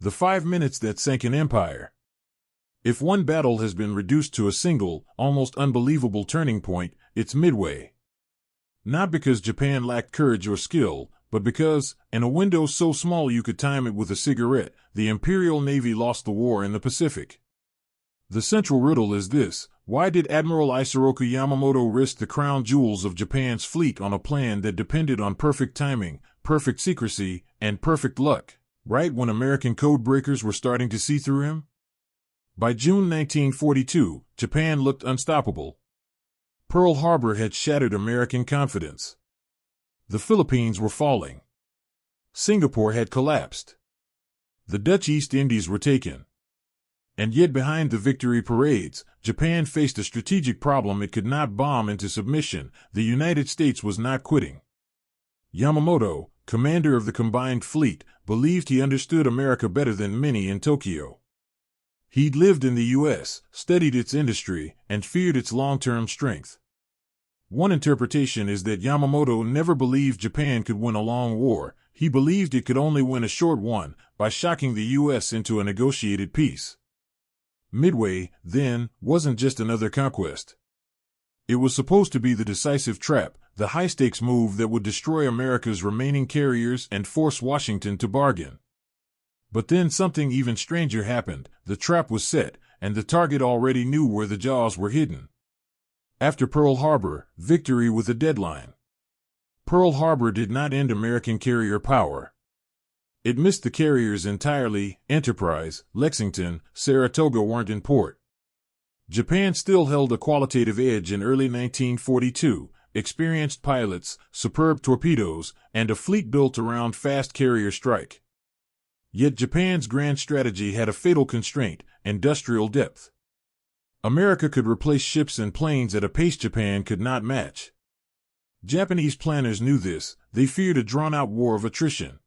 The 5 minutes that sank an empire. If one battle has been reduced to a single, almost unbelievable turning point, it's Midway. Not because Japan lacked courage or skill, but because, in a window so small you could time it with a cigarette, the Imperial Navy lost the war in the Pacific. The central riddle is this: why did Admiral Isoroku Yamamoto risk the crown jewels of Japan's fleet on a plan that depended on perfect timing, perfect secrecy, and perfect luck, right when American codebreakers were starting to see through him? By June 1942, Japan looked unstoppable. Pearl Harbor had shattered American confidence. The Philippines were falling. Singapore had collapsed. The Dutch East Indies were taken. And yet behind the victory parades, Japan faced a strategic problem it could not bomb into submission. The United States was not quitting. Yamamoto, commander of the combined fleet, believed he understood America better than many in Tokyo. He'd lived in the U.S., studied its industry, and feared its long-term strength. One interpretation is that Yamamoto never believed Japan could win a long war. He believed it could only win a short one, by shocking the U.S. into a negotiated peace. Midway, then, wasn't just another conquest. It was supposed to be the decisive trap, the high-stakes move that would destroy America's remaining carriers and force Washington to bargain. But then something even stranger happened. The trap was set, and the target already knew where the jaws were hidden. After Pearl Harbor, victory with a deadline. Pearl Harbor did not end American carrier power. It missed the carriers entirely. Enterprise, Lexington, Saratoga weren't in port. Japan still held a qualitative edge in early 1942, experienced pilots, superb torpedoes, and a fleet built around fast carrier strike. Yet Japan's grand strategy had a fatal constraint: industrial depth. America could replace ships and planes at a pace Japan could not match. Japanese planners knew this. They feared a drawn-out war of attrition.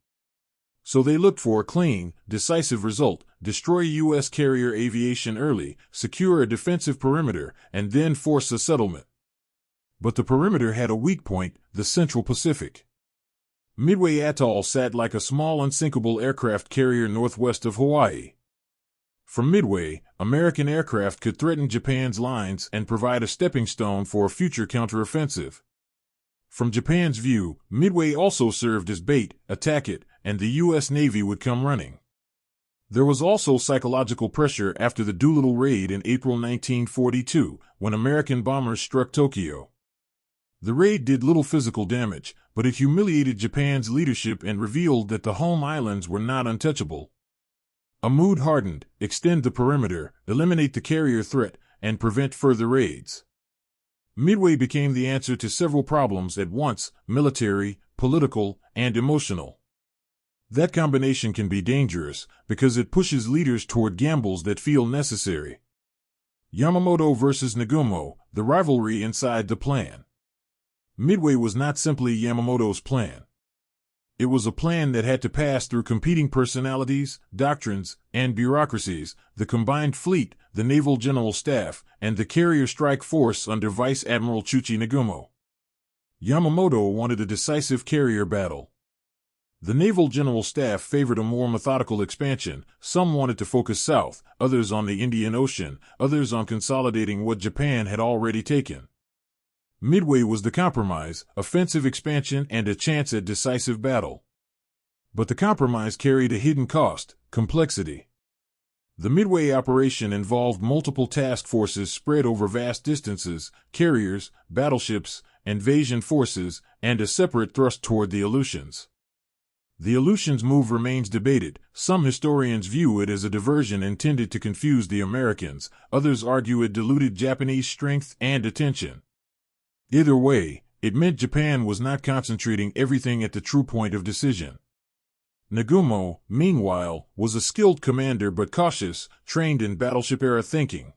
So they looked for a clean, decisive result: destroy U.S. carrier aviation early, secure a defensive perimeter, and then force a settlement. But the perimeter had a weak point: the Central Pacific. Midway Atoll sat like a small unsinkable aircraft carrier northwest of Hawaii. From Midway, American aircraft could threaten Japan's lines and provide a stepping stone for a future counteroffensive. From Japan's view, Midway also served as bait: attack it, and the U.S. Navy would come running. There was also psychological pressure after the Doolittle raid in April 1942, when American bombers struck Tokyo. The raid did little physical damage, but it humiliated Japan's leadership and revealed that the home islands were not untouchable. A mood hardened: extend the perimeter, eliminate the carrier threat, and prevent further raids. Midway became the answer to several problems at once: military, political, and emotional. That combination can be dangerous, because it pushes leaders toward gambles that feel necessary. Yamamoto versus Nagumo, the rivalry inside the plan. Midway was not simply Yamamoto's plan. It was a plan that had to pass through competing personalities, doctrines, and bureaucracies: the combined fleet, the Naval General Staff, and the Carrier Strike Force under Vice Admiral Chuchi Nagumo. Yamamoto wanted a decisive carrier battle. The Naval General Staff favored a more methodical expansion. Some wanted to focus south, others on the Indian Ocean, others on consolidating what Japan had already taken. Midway was the compromise: offensive expansion and a chance at decisive battle. But the compromise carried a hidden cost: complexity. The Midway operation involved multiple task forces spread over vast distances: carriers, battleships, invasion forces, and a separate thrust toward the Aleutians. The Aleutians move remains debated. Some historians view it as a diversion intended to confuse the Americans. Others argue it diluted Japanese strength and attention. Either way, it meant Japan was not concentrating everything at the true point of decision. Nagumo, meanwhile, was a skilled commander but cautious, trained in battleship-era thinking.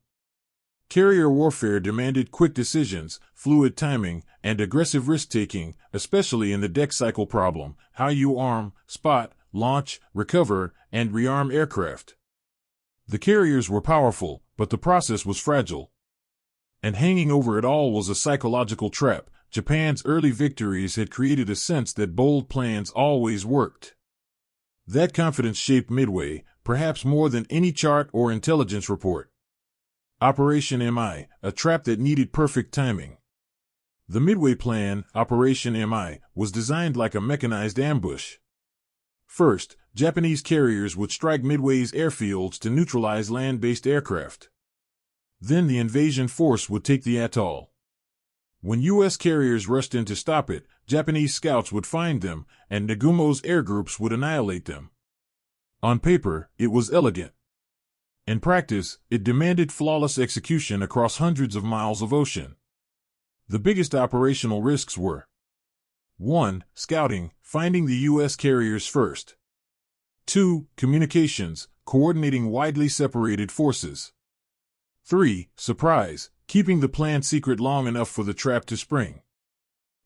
Carrier warfare demanded quick decisions, fluid timing, and aggressive risk-taking, especially in the deck cycle problem: how you arm, spot, launch, recover, and rearm aircraft. The carriers were powerful, but the process was fragile. And hanging over it all was a psychological trap. Japan's early victories had created a sense that bold plans always worked. That confidence shaped Midway, perhaps more than any chart or intelligence report. Operation MI, a trap that needed perfect timing. The Midway plan, Operation MI, was designed like a mechanized ambush. First, Japanese carriers would strike Midway's airfields to neutralize land-based aircraft. Then the invasion force would take the atoll. When U.S. carriers rushed in to stop it, Japanese scouts would find them, and Nagumo's air groups would annihilate them. On paper, it was elegant. In practice, it demanded flawless execution across hundreds of miles of ocean. The biggest operational risks were 1. Scouting, finding the U.S. carriers first. 2. Communications, coordinating widely separated forces. 3. Surprise, keeping the plan secret long enough for the trap to spring.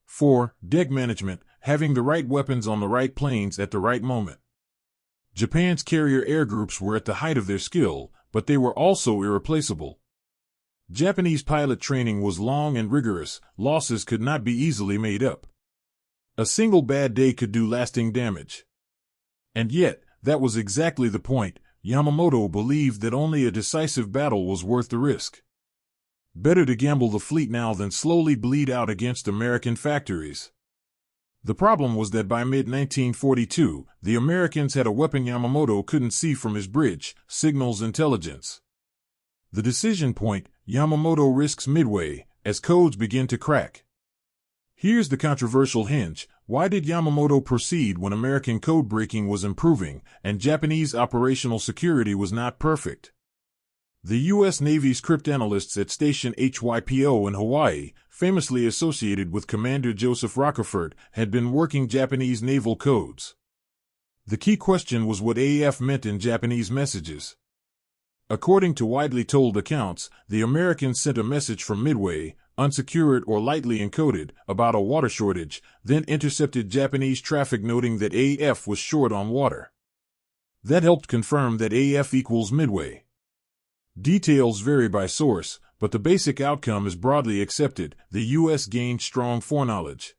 4. Deck management, having the right weapons on the right planes at the right moment. Japan's carrier air groups were at the height of their skill, but they were also irreplaceable. Japanese pilot training was long and rigorous, losses could not be easily made up. A single bad day could do lasting damage. And yet, that was exactly the point. Yamamoto believed that only a decisive battle was worth the risk. Better to gamble the fleet now than slowly bleed out against American factories. The problem was that by mid-1942, the Americans had a weapon Yamamoto couldn't see from his bridge: signals intelligence. The decision point: Yamamoto risks Midway, as codes begin to crack. Here's the controversial hinge: why did Yamamoto proceed when American codebreaking was improving, and Japanese operational security was not perfect? The U.S. Navy's cryptanalysts at Station HYPO in Hawaii, famously associated with Commander Joseph Rochefort, had been working Japanese naval codes. The key question was what AF meant in Japanese messages. According to widely told accounts, the Americans sent a message from Midway, unsecured or lightly encoded, about a water shortage, then intercepted Japanese traffic noting that AF was short on water. That helped confirm that AF equals Midway. Details vary by source, but the basic outcome is broadly accepted: the U.S. gained strong foreknowledge.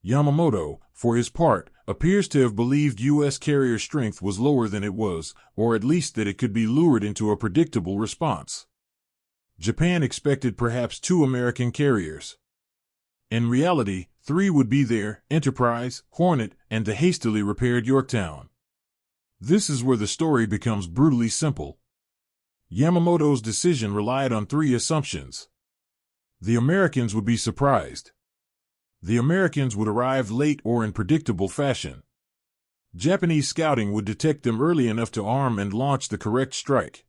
Yamamoto, for his part, appears to have believed U.S. carrier strength was lower than it was, or at least that it could be lured into a predictable response. Japan expected perhaps 2 American carriers. In reality, 3 would be there: Enterprise, Hornet, and the hastily repaired Yorktown. This is where the story becomes brutally simple. Yamamoto's decision relied on 3 assumptions. The Americans would be surprised. The Americans would arrive late or in predictable fashion. Japanese scouting would detect them early enough to arm and launch the correct strike.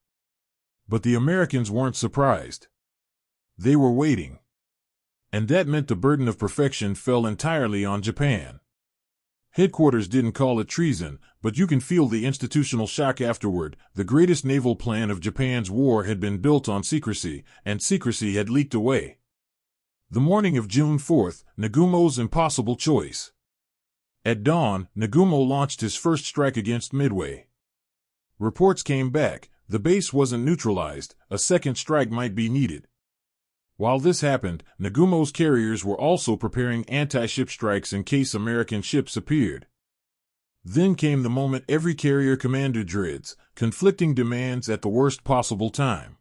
But the Americans weren't surprised. They were waiting. And that meant the burden of perfection fell entirely on Japan. Headquarters didn't call it treason, but you can feel the institutional shock afterward. The greatest naval plan of Japan's war had been built on secrecy, and secrecy had leaked away. The morning of June 4th, Nagumo's impossible choice. At dawn, Nagumo launched his first strike against Midway. Reports came back: the base wasn't neutralized, a second strike might be needed. While this happened, Nagumo's carriers were also preparing anti-ship strikes in case American ships appeared. Then came the moment every carrier commander dreads: conflicting demands at the worst possible time.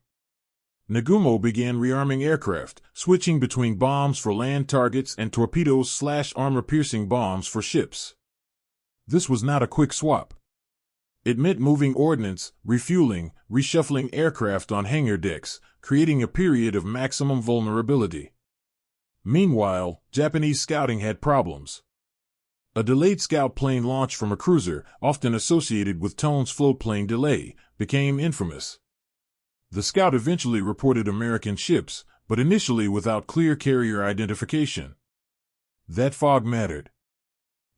Nagumo began rearming aircraft, switching between bombs for land targets and torpedoes/armor-piercing bombs for ships. This was not a quick swap. It meant moving ordnance, refueling, reshuffling aircraft on hangar decks, creating a period of maximum vulnerability. Meanwhile, Japanese scouting had problems. A delayed scout plane launch from a cruiser, often associated with Tone's floatplane delay, became infamous. The scout eventually reported American ships, but initially without clear carrier identification. That fog mattered.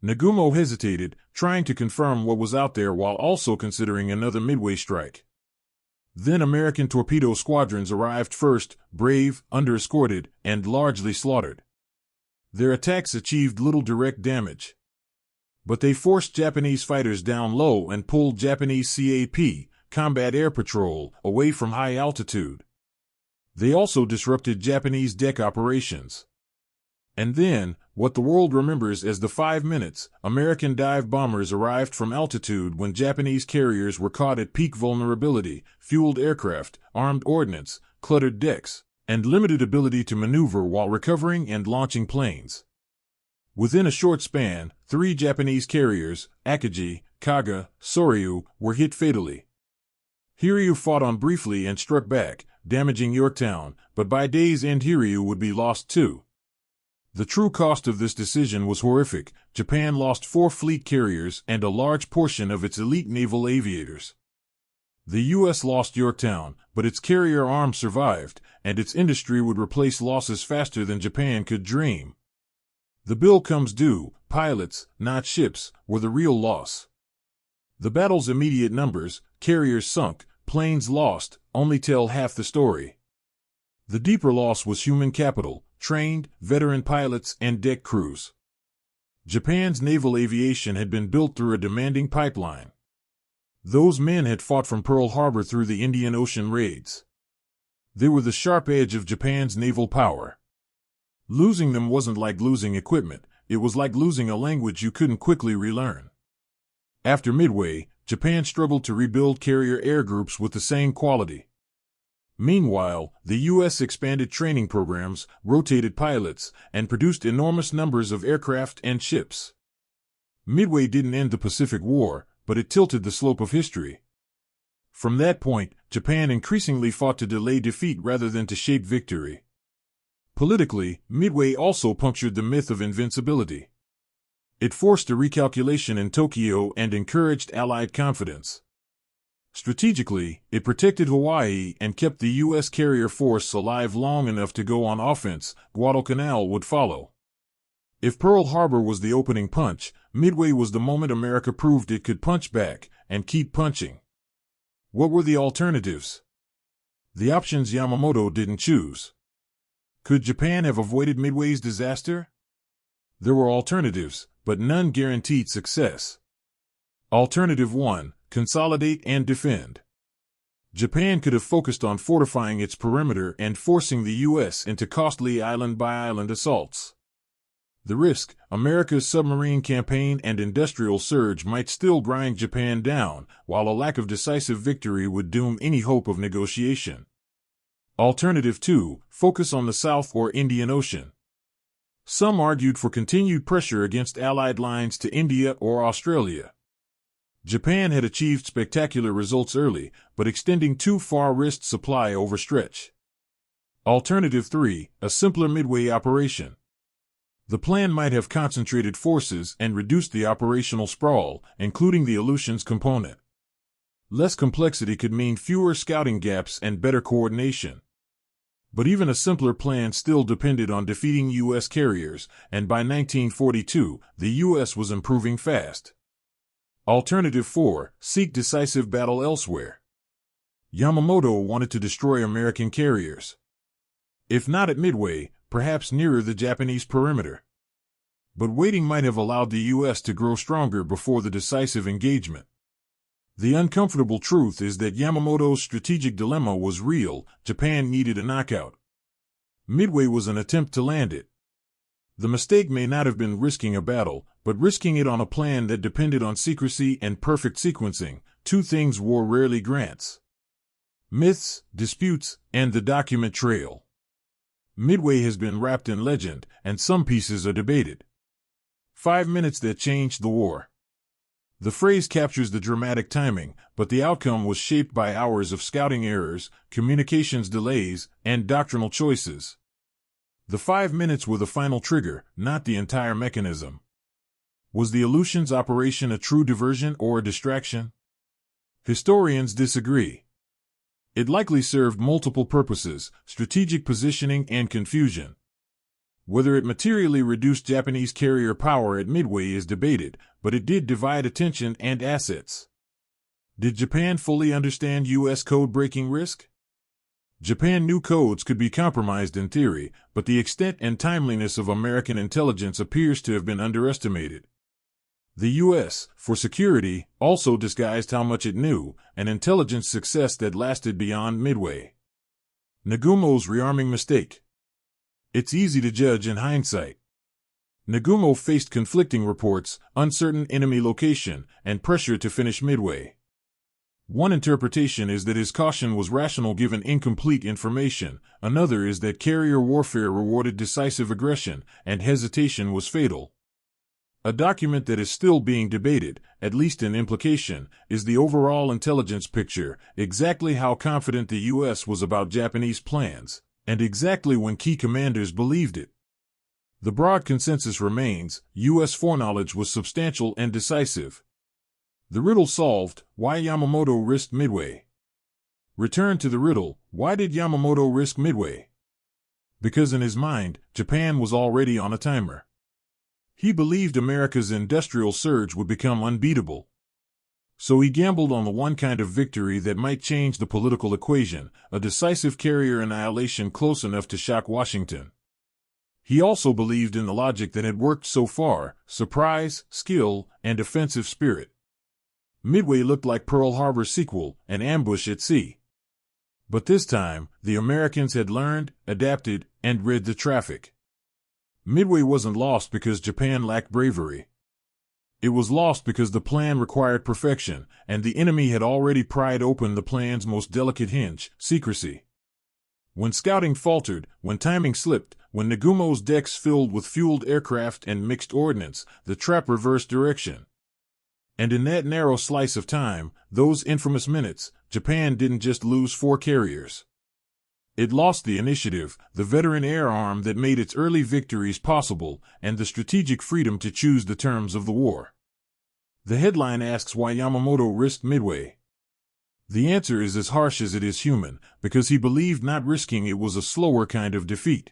Nagumo hesitated, trying to confirm what was out there while also considering another Midway strike. Then American torpedo squadrons arrived first, brave, under-escorted, and largely slaughtered. Their attacks achieved little direct damage. But they forced Japanese fighters down low and pulled Japanese CAP, Combat Air Patrol, away from high altitude. They also disrupted Japanese deck operations. And then, what the world remembers as the 5 minutes, American dive bombers arrived from altitude when Japanese carriers were caught at peak vulnerability, fueled aircraft, armed ordnance, cluttered decks, and limited ability to maneuver while recovering and launching planes. Within a short span, 3 Japanese carriers, Akagi, Kaga, Soryu, were hit fatally. Hiryu fought on briefly and struck back, damaging Yorktown, but by day's end Hiryu would be lost too. The true cost of this decision was horrific. Japan lost 4 fleet carriers and a large portion of its elite naval aviators. The U.S. lost Yorktown, but its carrier arm survived, and its industry would replace losses faster than Japan could dream. The bill comes due. Pilots, not ships, were the real loss. The battle's immediate numbers, carriers sunk, planes lost, only tell half the story. The deeper loss was human capital, trained, veteran pilots, and deck crews. Japan's naval aviation had been built through a demanding pipeline. Those men had fought from Pearl Harbor through the Indian Ocean raids. They were the sharp edge of Japan's naval power. Losing them wasn't like losing equipment, it was like losing a language you couldn't quickly relearn. After Midway, Japan struggled to rebuild carrier air groups with the same quality. Meanwhile, the U.S. expanded training programs, rotated pilots, and produced enormous numbers of aircraft and ships. Midway didn't end the Pacific War, but it tilted the slope of history. From that point, Japan increasingly fought to delay defeat rather than to shape victory. Politically, Midway also punctured the myth of invincibility. It forced a recalculation in Tokyo and encouraged Allied confidence. Strategically, it protected Hawaii and kept the U.S. carrier force alive long enough to go on offense. Guadalcanal would follow. If Pearl Harbor was the opening punch, Midway was the moment America proved it could punch back, and keep punching. What were the alternatives? The options Yamamoto didn't choose. Could Japan have avoided Midway's disaster? There were alternatives, but none guaranteed success. Alternative 1. Consolidate and defend. Japan could have focused on fortifying its perimeter and forcing the U.S. into costly island-by-island assaults. The risk, America's submarine campaign and industrial surge might still grind Japan down, while a lack of decisive victory would doom any hope of negotiation. Alternative 2. Focus on the South or Indian Ocean. Some argued for continued pressure against Allied lines to India or Australia. Japan had achieved spectacular results early, but extending too far risked supply overstretch. Alternative 3. A simpler Midway operation. The plan might have concentrated forces and reduced the operational sprawl, including the Aleutians component. Less complexity could mean fewer scouting gaps and better coordination. But even a simpler plan still depended on defeating U.S. carriers, and by 1942, the U.S. was improving fast. Alternative 4. Seek decisive battle elsewhere. Yamamoto wanted to destroy American carriers. If not at Midway, perhaps nearer the Japanese perimeter. But waiting might have allowed the U.S. to grow stronger before the decisive engagement. The uncomfortable truth is that Yamamoto's strategic dilemma was real. Japan needed a knockout. Midway was an attempt to land it. The mistake may not have been risking a battle, but risking it on a plan that depended on secrecy and perfect sequencing, 2 things war rarely grants. Myths, disputes, and the document trail. Midway has been wrapped in legend, and some pieces are debated. 5 minutes that changed the war. The phrase captures the dramatic timing, but the outcome was shaped by hours of scouting errors, communications delays, and doctrinal choices. The 5 minutes were the final trigger, not the entire mechanism. Was the Aleutians operation a true diversion or a distraction? Historians disagree. It likely served multiple purposes, strategic positioning and confusion. Whether it materially reduced Japanese carrier power at Midway is debated, but it did divide attention and assets. Did Japan fully understand U.S. code-breaking risk? Japan knew codes could be compromised in theory, but the extent and timeliness of American intelligence appears to have been underestimated. The U.S., for security, also disguised how much it knew, an intelligence success that lasted beyond Midway. Nagumo's rearming mistake. It's easy to judge in hindsight. Nagumo faced conflicting reports, uncertain enemy location, and pressure to finish Midway. One interpretation is that his caution was rational given incomplete information, another is that carrier warfare rewarded decisive aggression, and hesitation was fatal. A document that is still being debated, at least in implication, is the overall intelligence picture, exactly how confident the U.S. was about Japanese plans, and exactly when key commanders believed it. The broad consensus remains, U.S. foreknowledge was substantial and decisive. The riddle solved, why Yamamoto risked Midway. Return to the riddle, why did Yamamoto risk Midway? Because in his mind, Japan was already on a timer. He believed America's industrial surge would become unbeatable. So he gambled on the one kind of victory that might change the political equation, a decisive carrier annihilation close enough to shock Washington. He also believed in the logic that had worked so far, surprise, skill, and offensive spirit. Midway looked like Pearl Harbor's sequel, an ambush at sea. But this time, the Americans had learned, adapted, and read the traffic. Midway wasn't lost because Japan lacked bravery. It was lost because the plan required perfection, and the enemy had already pried open the plan's most delicate hinge, secrecy. When scouting faltered, when timing slipped, when Nagumo's decks filled with fueled aircraft and mixed ordnance, the trap reversed direction. And in that narrow slice of time, those infamous minutes, Japan didn't just lose 4 carriers. It lost the initiative, the veteran air arm that made its early victories possible, and the strategic freedom to choose the terms of the war. The headline asks why Yamamoto risked Midway. The answer is as harsh as it is human, because he believed not risking it was a slower kind of defeat.